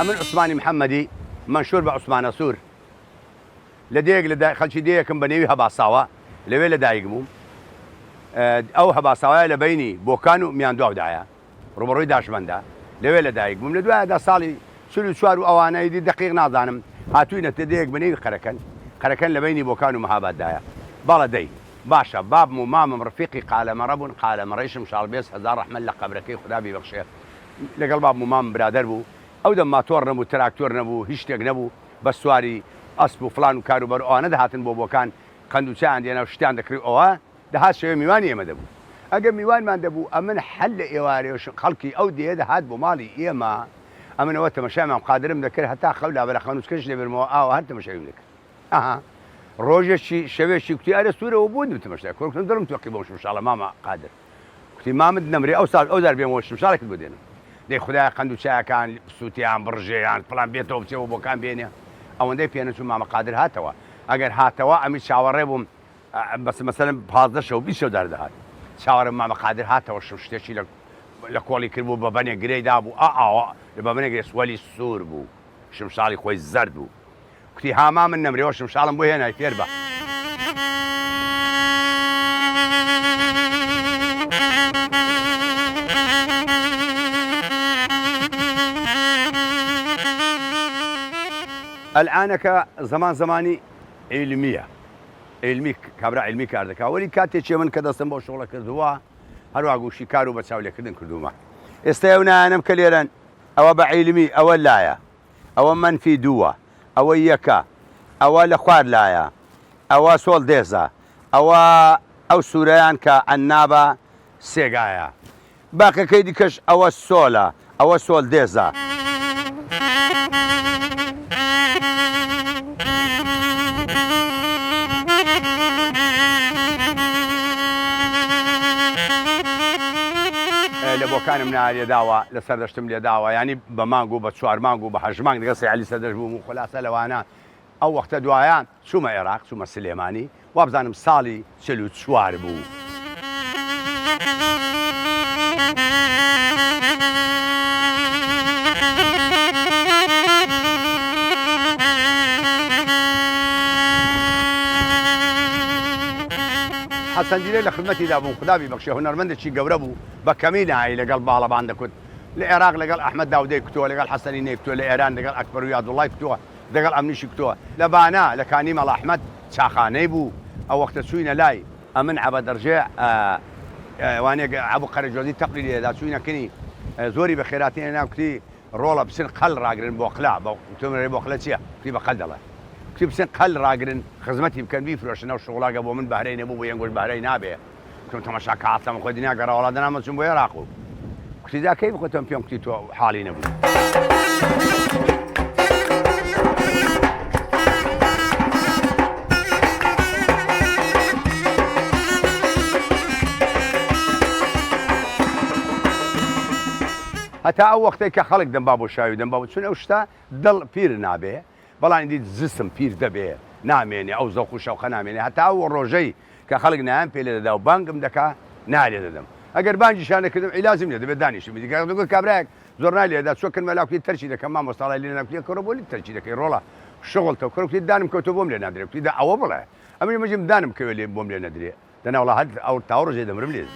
أمن عثماني محمدي منشور بعثمان سور لديك خلشي ديكم بنيوي هبا صاوا لوي لدايق مو أو هبا صاوا لبيني بوكانو ميان دو دايا روبروي داشمندا لوي لدايق مو لدوا هذا صالي سلو شوارو أوانا يدي دقيق نازانم هاتوينا تديك بنيوي خركن لبيني بوكانو مهابات دايا بالا دي باشا باب مو مام رفيقي قال مرب قال مريش مشال بيس هزار رحمن لقبركي خدا ببخشيه لقل باب مو مام برادر بو او دم ماتور نبو تراكتور نبو هشتك نبو بس سواري اسبو فلان وكارو بر انا دهاتن بو بوكان قندوچه عندي انا شتان دكري او ده هات شي ميواني مدبو اجا ميوان ما دبو امن حل ايواري وش خلقي او دي ده هات بو مالي ايما امن وقت مشامع قادر مذكر حتى خولها بلا خانوس كش برمو هات مش يملك اها روجشي شويشي كتي انا سوره وبود متمشى كنت ندرم توقي بوش ان شاء الله ماما قادر كنت ما مد نمري او صار او دار بيموش ان شاء الله كنت بدينا دي خدای قندوچه كان سوتيان برجيان فلان بيتو بتو بو كان بيني او ندي بينو ماما قادر هاتوا اگر هاتوا امي شاوريبم بس مثلا بهذا شو بيشو دار ده شاور ماما قادر هاتوا شو شتي لكولي كربو بابني جريد ابو بابني جريس ولي السور بو شمشالي خوي الزرد بو كنت هاما من نمري وش مشالم بو هنا يتربح الآن زمان زماني علمي كابرا علمي كاردكا ولي كاتي من كذا سنبو شغله كردوا هل واقو شيكارو بتساوي كردن كردوما استيونا انا مكليرن او بعلمي او لايا او من في دوا او يكا او لخوار لايا او سول ديزا او سوريان كعنابه سيغايا باقي كيدي كش او السولا او سول ديزا كان من على داوا لسردشتم لي داوا يعني بمانجو بتشوار مانجو بحجمان قصي علي سردش بو خلاصه لو انا او وقت دوايان شو ما عراق شو ما سليماني وابزانم صالي شلو تشوار بو حسن ديلي لخدمتي دابون خدا ببخشيه هنرمند شي قوربو بكمينة هاي لقال بالا باندك العراق لقال احمد داودي كتوه لقال حسنيني كتوه لايران لقال اكبر رياض الله كتوه لقال امنيش كتوه لبانا لكاني مال احمد شاخاني بو او وقت سوينا لاي امن عبد رجع وانا ابو قرجوزي تقليدي دا سوينا كني زوري بخيراتين انا كتي رولا بسن قل راقرن بوقلا تمر بوقلتيا كتي بقل الله كتي بسن قل راقرن خدمتي كان بيفرش انا وشغلا قبو من بحرين ابو ينقول بحرين ابي كنت مشاكل عاطله خدني اقرا اولادنا ما تسمو يراقوا كنت ذا كيف كنت فيهم كنت حالي نبو حتى او وقت كخلق دنبابو شاوي دنبابو شنو وشتا ضل بير نابه بلا عندي زسم بير دبه ناميني او زوق وشوق ناميني حتى او روجي كخلق نام بيل دا وبانك مدكا نالي دم اگر بانجي شانه كدم لازم ندي بداني شي بدي يقول كابراك زرنا لي هذا شو كان ملاك ترشيده كمان مصطلح لنا كلي كربولي ترشيده كي رولا شغلته كربتي دانم كتبهم لنا ندري كي دا او بلا امي ما جم دانم كولي بوم لنا ندري انا والله هاد او تاور زي دم رملي